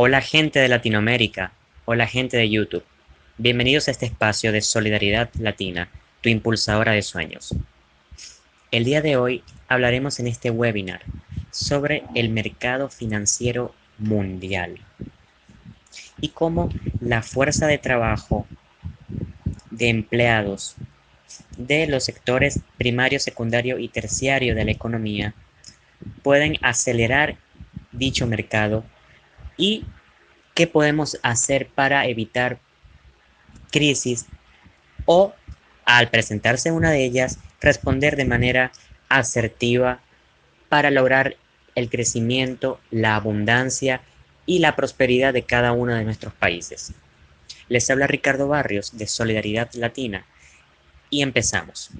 Hola gente de Latinoamérica, hola gente de YouTube. Bienvenidos a este espacio de Solidaridad Latina, tu impulsadora de sueños. El día de hoy hablaremos en este webinar sobre el mercado financiero mundial y cómo la fuerza de trabajo de empleados de los sectores primario, secundario y terciario de la economía pueden acelerar dicho mercado y qué podemos hacer para evitar crisis o, al presentarse una de ellas, responder de manera asertiva para lograr el crecimiento, la abundancia y la prosperidad de cada uno de nuestros países. Les habla Ricardo Barrios de Solidaridad Latina y empezamos.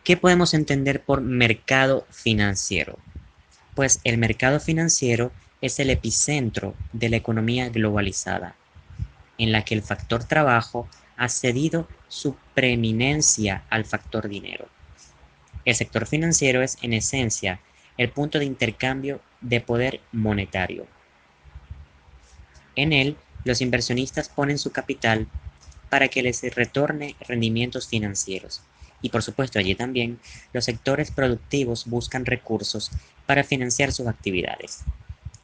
¿Qué podemos entender por mercado financiero? Pues el mercado financiero es el epicentro de la economía globalizada, en la que el factor trabajo ha cedido su preeminencia al factor dinero. El sector financiero es, en esencia, el punto de intercambio de poder monetario. En él, los inversionistas ponen su capital para que les retorne rendimientos financieros. Y por supuesto, allí también los sectores productivos buscan recursos para financiar sus actividades.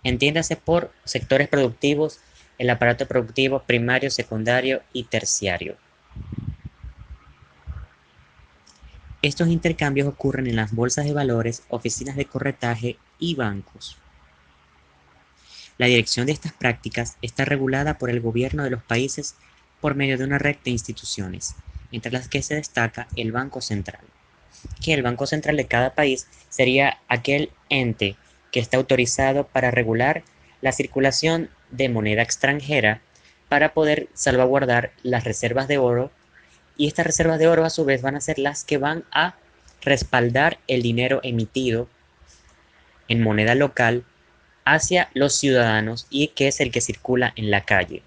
Entiéndase por sectores productivos el aparato productivo primario, secundario y terciario. Estos intercambios ocurren en las bolsas de valores, oficinas de corretaje y bancos. La dirección de estas prácticas está regulada por el gobierno de los países por medio de una red de instituciones, entre las que se destaca el Banco Central, que el Banco Central de cada país sería aquel ente que está autorizado para regular la circulación de moneda extranjera para poder salvaguardar las reservas de oro, y estas reservas de oro a su vez van a ser las que van a respaldar el dinero emitido en moneda local hacia los ciudadanos y que es el que circula en la calle.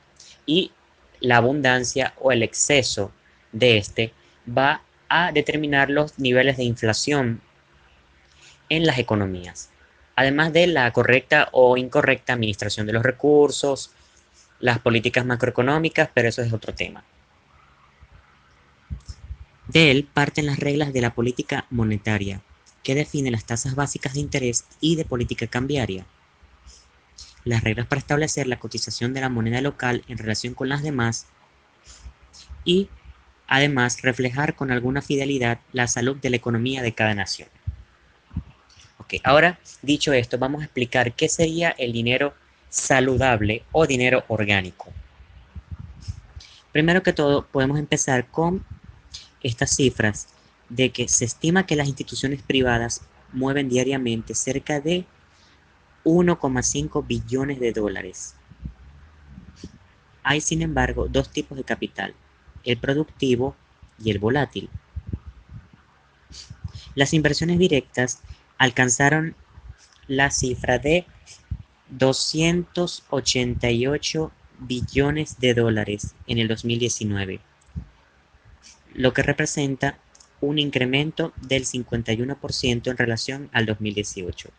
Y la abundancia o el exceso de este va a determinar los niveles de inflación en las economías, además de la correcta o incorrecta administración de los recursos, las políticas macroeconómicas, pero eso es otro tema. De él parten las reglas de la política monetaria, que define las tasas básicas de interés y de política cambiaria, las reglas para establecer la cotización de la moneda local en relación con las demás y, además, reflejar con alguna fidelidad la salud de la economía de cada nación. Ok, ahora, dicho esto, vamos a explicar qué sería el dinero saludable o dinero orgánico. Primero que todo, podemos empezar con estas cifras de que se estima que las instituciones privadas mueven diariamente cerca de 1,5 billones de dólares. Hay, sin embargo, dos tipos de capital, el productivo y el volátil. Las inversiones directas alcanzaron la cifra de 288 billones de dólares en el 2019, lo que representa un incremento del 51% en relación al 2018.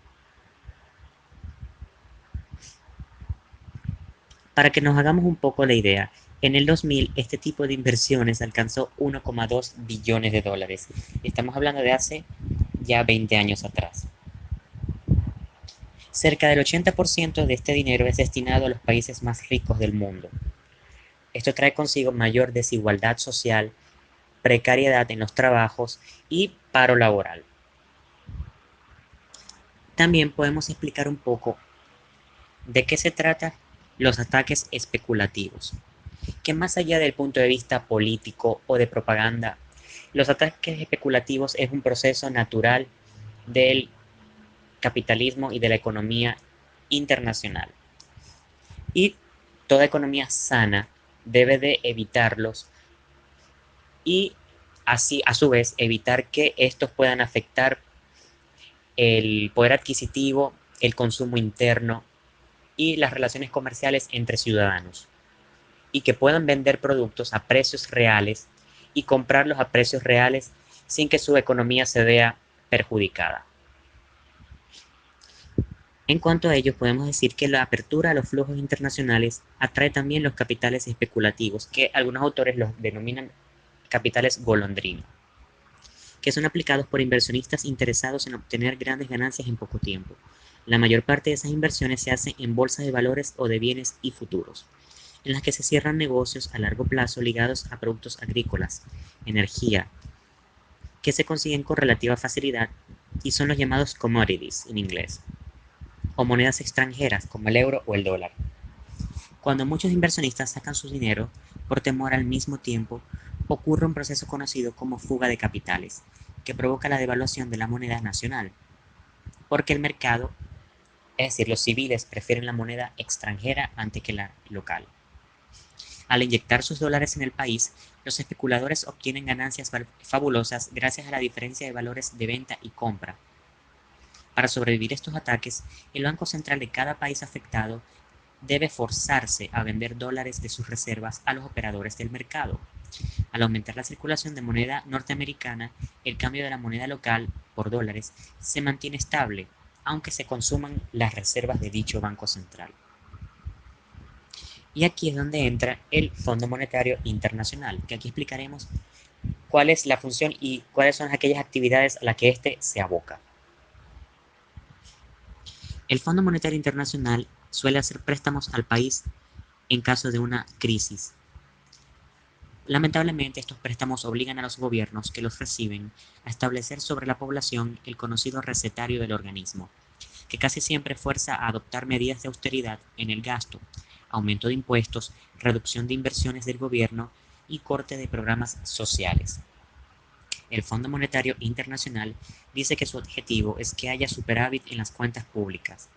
Para que nos hagamos un poco la idea, en el 2000 este tipo de inversiones alcanzó 1,2 billones de dólares. Estamos hablando de hace ya 20 años atrás. Cerca del 80% de este dinero es destinado a los países más ricos del mundo. Esto trae consigo mayor desigualdad social, precariedad en los trabajos y paro laboral. También podemos explicar un poco de qué se trata los ataques especulativos, que más allá del punto de vista político o de propaganda, los ataques especulativos es un proceso natural del capitalismo y de la economía internacional. Y toda economía sana debe de evitarlos y así a su vez evitar que estos puedan afectar el poder adquisitivo, el consumo interno y las relaciones comerciales entre ciudadanos, y que puedan vender productos a precios reales y comprarlos a precios reales sin que su economía se vea perjudicada. En cuanto a ello, podemos decir que la apertura a los flujos internacionales atrae también los capitales especulativos, que algunos autores los denominan capitales golondrino, que son aplicados por inversionistas interesados en obtener grandes ganancias en poco tiempo. La mayor parte de esas inversiones se hacen en bolsas de valores o de bienes y futuros, en las que se cierran negocios a largo plazo ligados a productos agrícolas, energía, que se consiguen con relativa facilidad y son los llamados commodities en inglés, o monedas extranjeras como el euro o el dólar. Cuando muchos inversionistas sacan su dinero por temor al mismo tiempo, ocurre un proceso conocido como fuga de capitales, que provoca la devaluación de la moneda nacional, porque el mercado, es decir, los civiles prefieren la moneda extranjera antes que la local. Al inyectar sus dólares en el país, los especuladores obtienen ganancias fabulosas gracias a la diferencia de valores de venta y compra. Para sobrevivir estos ataques, el Banco Central de cada país afectado debe forzarse a vender dólares de sus reservas a los operadores del mercado. Al aumentar la circulación de moneda norteamericana, el cambio de la moneda local por dólares se mantiene estable, aunque se consuman las reservas de dicho Banco Central. Y aquí es donde entra el Fondo Monetario Internacional, que aquí explicaremos cuál es la función y cuáles son aquellas actividades a las que éste se aboca. El Fondo Monetario Internacional suele hacer préstamos al país en caso de una crisis. Lamentablemente, estos préstamos obligan a los gobiernos que los reciben a establecer sobre la población el conocido recetario del organismo, que casi siempre fuerza a adoptar medidas de austeridad en el gasto, aumento de impuestos, reducción de inversiones del gobierno y corte de programas sociales. El Fondo Monetario Internacional dice que su objetivo es que haya superávit en las cuentas públicas.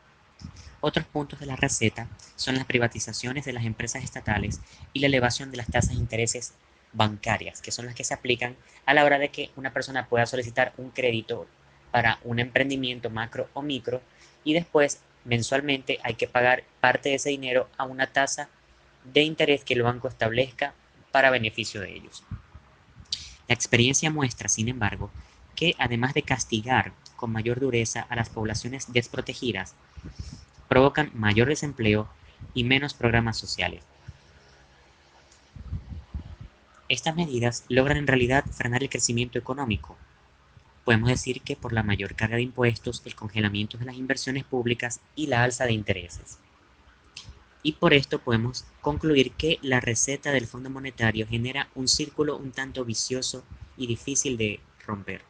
Otros puntos de la receta son las privatizaciones de las empresas estatales y la elevación de las tasas de intereses bancarias, que son las que se aplican a la hora de que una persona pueda solicitar un crédito para un emprendimiento macro o micro y después mensualmente hay que pagar parte de ese dinero a una tasa de interés que el banco establezca para beneficio de ellos. La experiencia muestra, sin embargo, que además de castigar con mayor dureza a las poblaciones desprotegidas, provocan mayor desempleo y menos programas sociales. Estas medidas logran en realidad frenar el crecimiento económico. Podemos decir que por la mayor carga de impuestos, el congelamiento de las inversiones públicas y la alza de intereses. Y por esto podemos concluir que la receta del Fondo Monetario genera un círculo un tanto vicioso y difícil de romper.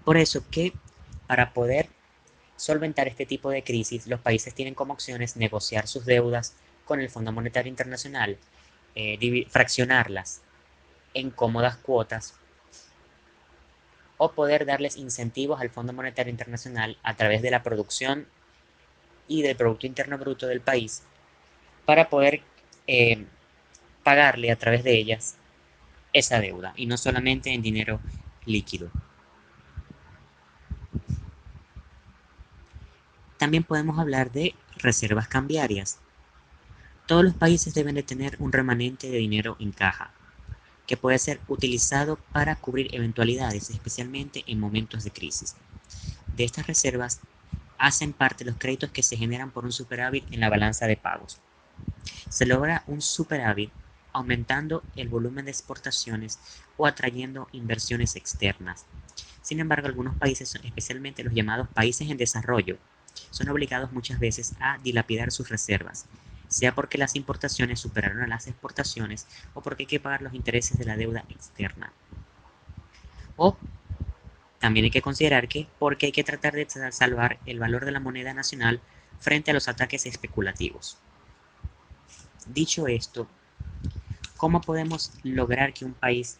Por eso que para poder solventar este tipo de crisis, los países tienen como opciones negociar sus deudas con el Fondo Monetario Internacional, fraccionarlas en cómodas cuotas o poder darles incentivos al Fondo Monetario Internacional a través de la producción y del Producto Interno Bruto del país para poder eh, pagarle a través de ellas esa deuda y no solamente en dinero líquido. También podemos hablar de reservas cambiarias. Todos los países deben de tener un remanente de dinero en caja, que puede ser utilizado para cubrir eventualidades, especialmente en momentos de crisis. De estas reservas hacen parte los créditos que se generan por un superávit en la balanza de pagos. Se logra un superávit aumentando el volumen de exportaciones o atrayendo inversiones externas. Sin embargo, algunos países, especialmente los llamados países en desarrollo, son obligados muchas veces a dilapidar sus reservas, sea porque las importaciones superaron a las exportaciones o porque hay que pagar los intereses de la deuda externa. O también hay que considerar que porque hay que tratar de salvar el valor de la moneda nacional frente a los ataques especulativos. Dicho esto, ¿cómo podemos lograr que un país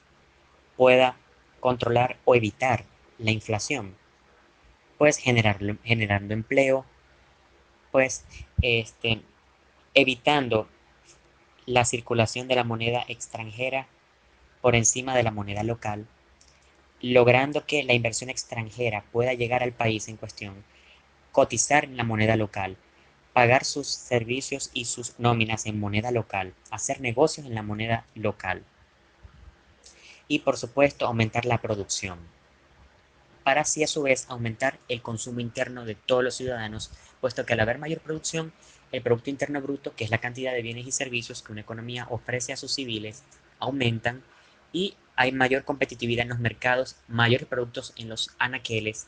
pueda controlar o evitar la inflación? Pues generando empleo, pues evitando la circulación de la moneda extranjera por encima de la moneda local, logrando que la inversión extranjera pueda llegar al país en cuestión, cotizar en la moneda local, pagar sus servicios y sus nóminas en moneda local, hacer negocios en la moneda local y por supuesto aumentar la producción. para así a su vez aumentar el consumo interno de todos los ciudadanos, puesto que al haber mayor producción, el Producto Interno Bruto, que es la cantidad de bienes y servicios que una economía ofrece a sus civiles, aumentan y hay mayor competitividad en los mercados, mayores productos en los anaqueles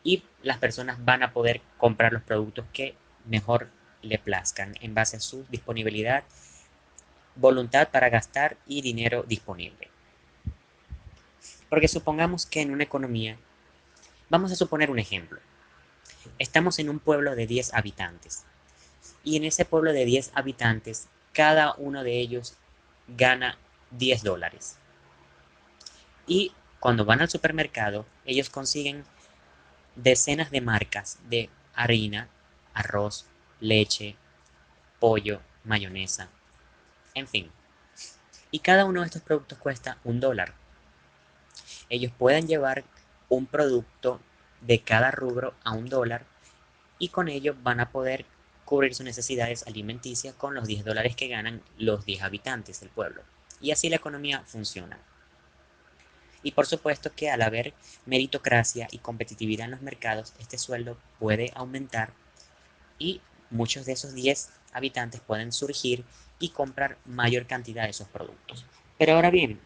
y las personas van a poder comprar los productos que mejor le plazcan en base a su disponibilidad, voluntad para gastar y dinero disponible. Porque supongamos que en una economía, vamos a suponer un ejemplo, estamos en un pueblo de 10 habitantes y en ese pueblo de 10 habitantes, cada uno de ellos gana $10. Y cuando van al supermercado, ellos consiguen decenas de marcas de harina, arroz, leche, pollo, mayonesa, en fin. Y cada uno de estos productos cuesta $1. Ellos pueden llevar un producto de cada rubro a $1 y con ello van a poder cubrir sus necesidades alimenticias con los $10 que ganan los 10 habitantes del pueblo. Y así la economía funciona. Y por supuesto que al haber meritocracia y competitividad en los mercados, este sueldo puede aumentar y muchos de esos 10 habitantes pueden surgir y comprar mayor cantidad de esos productos. Pero ahora bien,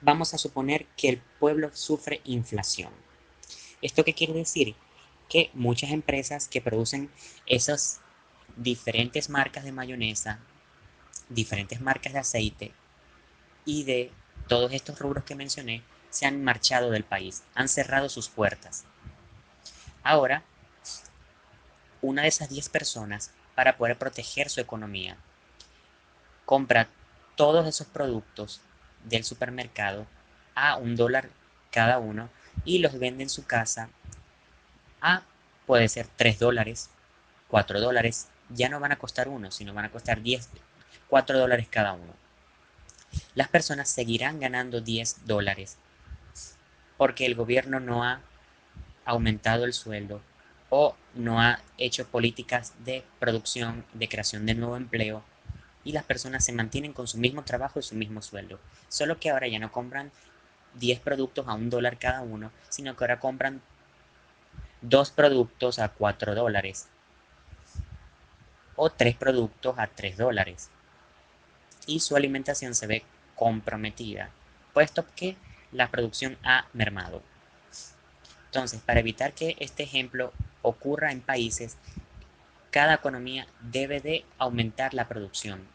vamos a suponer que el pueblo sufre inflación. ¿Esto qué quiere decir? Que muchas empresas que producen esas diferentes marcas de mayonesa, diferentes marcas de aceite y de todos estos rubros que mencioné, se han marchado del país, han cerrado sus puertas. Ahora, una de esas 10 personas, para poder proteger su economía, compra todos esos productos del supermercado a $1 cada uno y los vende en su casa a, puede ser $3, $4, ya no van a costar uno, sino van a costar $4 cada uno. Las personas seguirán ganando $10 porque el gobierno no ha aumentado el sueldo o no ha hecho políticas de producción, de creación de nuevo empleo y las personas se mantienen con su mismo trabajo y su mismo sueldo. Solo que ahora ya no compran 10 productos a $1 cada uno, sino que ahora compran 2 productos a $4 o 3 productos a $3 y su alimentación se ve comprometida, puesto que la producción ha mermado. Entonces, para evitar que este ejemplo ocurra en países, cada economía debe de aumentar la producción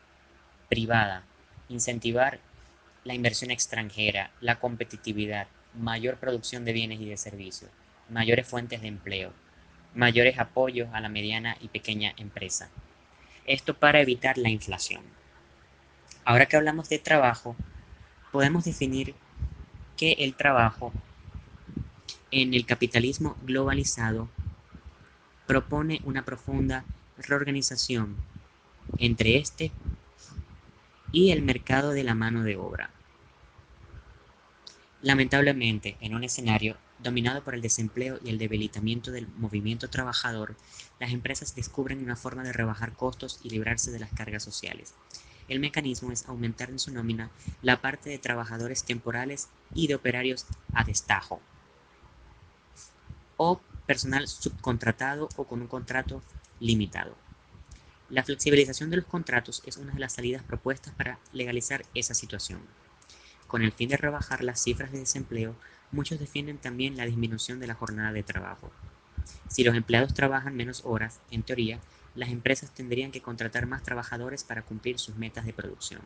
privada, incentivar la inversión extranjera, la competitividad, mayor producción de bienes y de servicios, mayores fuentes de empleo, mayores apoyos a la mediana y pequeña empresa. Esto para evitar la inflación. Ahora que hablamos de trabajo, podemos definir que el trabajo en el capitalismo globalizado propone una profunda reorganización entre este y el mercado de la mano de obra. Lamentablemente, en un escenario dominado por el desempleo y el debilitamiento del movimiento trabajador, las empresas descubren una forma de rebajar costos y librarse de las cargas sociales. El mecanismo es aumentar en su nómina la parte de trabajadores temporales y de operarios a destajo, o personal subcontratado o con un contrato limitado. La flexibilización de los contratos es una de las salidas propuestas para legalizar esa situación. Con el fin de rebajar las cifras de desempleo, muchos defienden también la disminución de la jornada de trabajo. Si los empleados trabajan menos horas, en teoría, las empresas tendrían que contratar más trabajadores para cumplir sus metas de producción.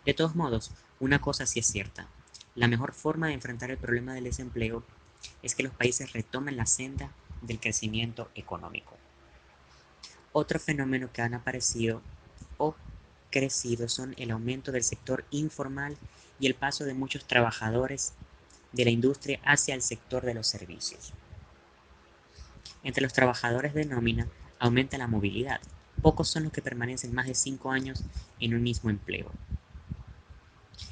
De todos modos, una cosa sí es cierta: la mejor forma de enfrentar el problema del desempleo es que los países retomen la senda del crecimiento económico. Otro fenómeno que han aparecido o crecido son el aumento del sector informal y el paso de muchos trabajadores de la industria hacia el sector de los servicios. Entre los trabajadores de nómina aumenta la movilidad. Pocos son los que permanecen más de 5 años en un mismo empleo.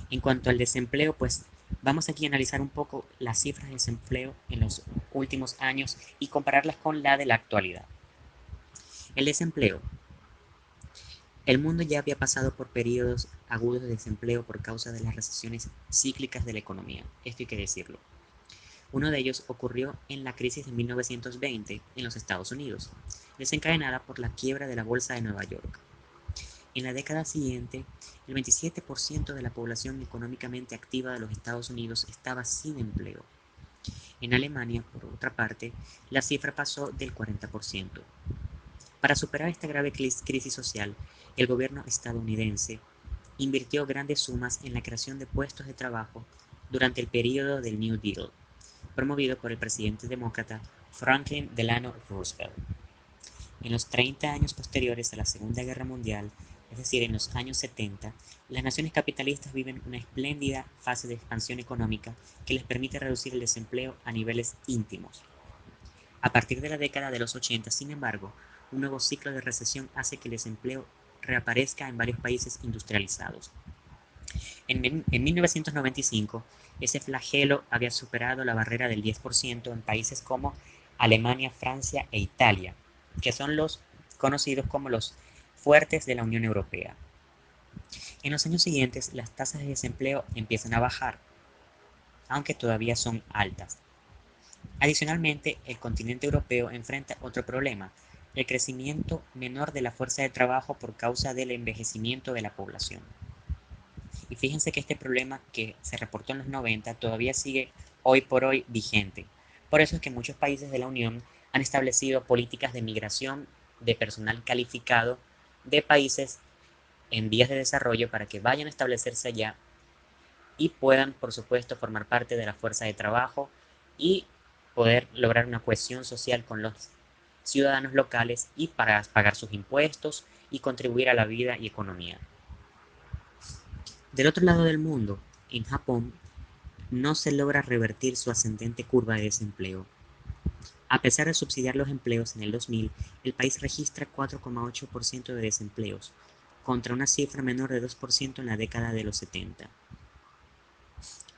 En cuanto al desempleo, pues vamos aquí a analizar un poco las cifras de desempleo en los últimos años y compararlas con la de la actualidad. El desempleo. El mundo ya había pasado por periodos agudos de desempleo por causa de las recesiones cíclicas de la economía. Esto hay que decirlo. Uno de ellos ocurrió en la crisis de 1920 en los Estados Unidos, desencadenada por la quiebra de la Bolsa de Nueva York. En la década siguiente, el 27% de la población económicamente activa de los Estados Unidos estaba sin empleo. En Alemania, por otra parte, la cifra pasó del 40%. Para superar esta grave crisis social, el gobierno estadounidense invirtió grandes sumas en la creación de puestos de trabajo durante el período del New Deal, promovido por el presidente demócrata Franklin Delano Roosevelt. En los 30 años posteriores a la Segunda Guerra Mundial, es decir, en los años 70, las naciones capitalistas viven una espléndida fase de expansión económica que les permite reducir el desempleo a niveles ínfimos. A partir de la década de los 80, sin embargo, un nuevo ciclo de recesión hace que el desempleo reaparezca en varios países industrializados. En 1995, ese flagelo había superado la barrera del 10% en países como Alemania, Francia e Italia, que son los conocidos como los fuertes de la Unión Europea. En los años siguientes, las tasas de desempleo empiezan a bajar, aunque todavía son altas. Adicionalmente, el continente europeo enfrenta otro problema, el crecimiento menor de la fuerza de trabajo por causa del envejecimiento de la población. Y fíjense que este problema que se reportó en los 90 todavía sigue hoy por hoy vigente. Por eso es que muchos países de la Unión han establecido políticas de migración de personal calificado de países en vías de desarrollo para que vayan a establecerse allá y puedan, por supuesto, formar parte de la fuerza de trabajo y poder lograr una cohesión social con los ciudadanos locales y para pagar sus impuestos y contribuir a la vida y economía. Del otro lado del mundo, en Japón, no se logra revertir su ascendente curva de desempleo. A pesar de subsidiar los empleos en el 2000, el país registra 4,8% de desempleos, contra una cifra menor de 2% en la década de los 70.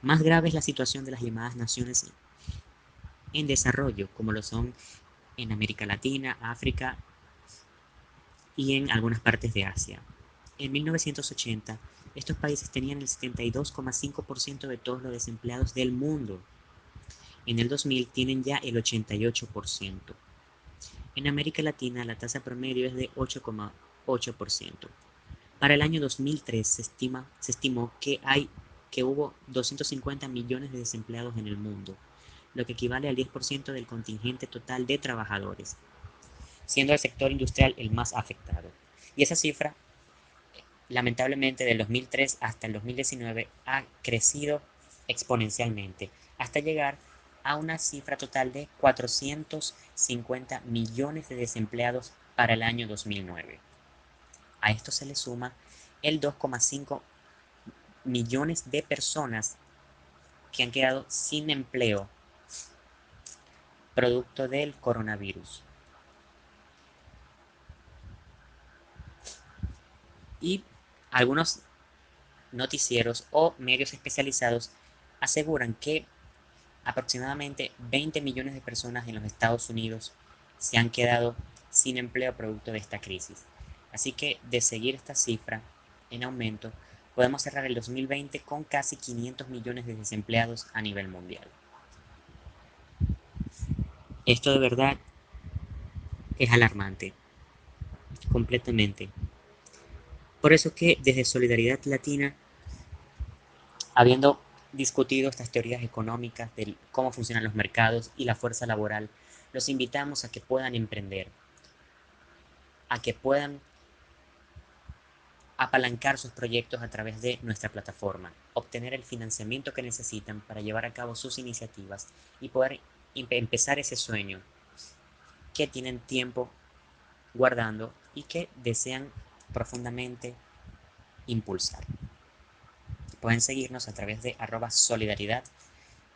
Más grave es la situación de las llamadas naciones en desarrollo, como lo son en América Latina, África y en algunas partes de Asia. En 1980, estos países tenían el 72,5% de todos los desempleados del mundo. En el 2000 tienen ya el 88%. En América Latina la tasa promedio es de 8,8%. Para el año 2003 se estimó que hubo 250 millones de desempleados en el mundo, lo que equivale al 10% del contingente total de trabajadores, siendo el sector industrial el más afectado. Y esa cifra, lamentablemente, del 2003 hasta el 2019 ha crecido exponencialmente, hasta llegar a una cifra total de 450 millones de desempleados para el año 2009. A esto se le suma el 2,5 millones de personas que han quedado sin empleo producto del coronavirus. Y algunos noticieros o medios especializados aseguran que aproximadamente 20 millones de personas en los Estados Unidos se han quedado sin empleo producto de esta crisis. Así que de seguir esta cifra en aumento, podemos cerrar el 2020 con casi 500 millones de desempleados a nivel mundial. Esto de verdad es alarmante, completamente. Por eso que desde Solidaridad Latina, habiendo discutido estas teorías económicas de cómo funcionan los mercados y la fuerza laboral, los invitamos a que puedan emprender, a que puedan apalancar sus proyectos a través de nuestra plataforma, obtener el financiamiento que necesitan para llevar a cabo sus iniciativas y poder empezar ese sueño que tienen tiempo guardando y que desean profundamente impulsar. Pueden seguirnos a través de @solidaridad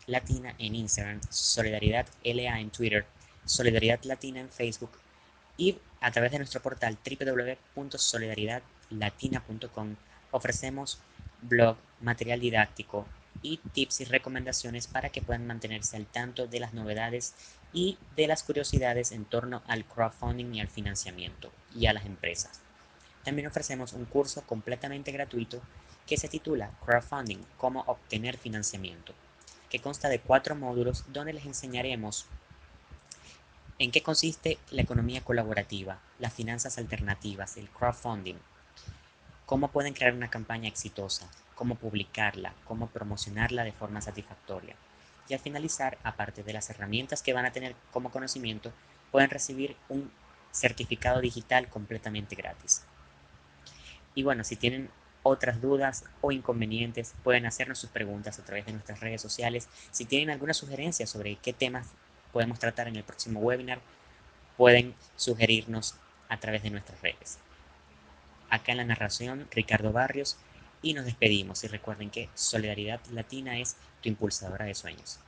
latina en Instagram, Solidaridad LA en Twitter, Solidaridad Latina en Facebook y a través de nuestro portal www.solidaridadlatina.com ofrecemos blog, material didáctico y tips y recomendaciones para que puedan mantenerse al tanto de las novedades y de las curiosidades en torno al crowdfunding y al financiamiento y a las empresas. También ofrecemos un curso completamente gratuito que se titula Crowdfunding, cómo obtener financiamiento, que consta de 4 módulos donde les enseñaremos en qué consiste la economía colaborativa, las finanzas alternativas, el crowdfunding, cómo pueden crear una campaña exitosa, cómo publicarla, cómo promocionarla de forma satisfactoria. Y al finalizar, aparte de las herramientas que van a tener como conocimiento, pueden recibir un certificado digital completamente gratis. Y bueno, si tienen otras dudas o inconvenientes, pueden hacernos sus preguntas a través de nuestras redes sociales. Si tienen alguna sugerencia sobre qué temas podemos tratar en el próximo webinar, pueden sugerirnos a través de nuestras redes. Acá en la narración, Ricardo Barrios, y nos despedimos. Y recuerden que Solidaridad Latina es tu impulsadora de sueños.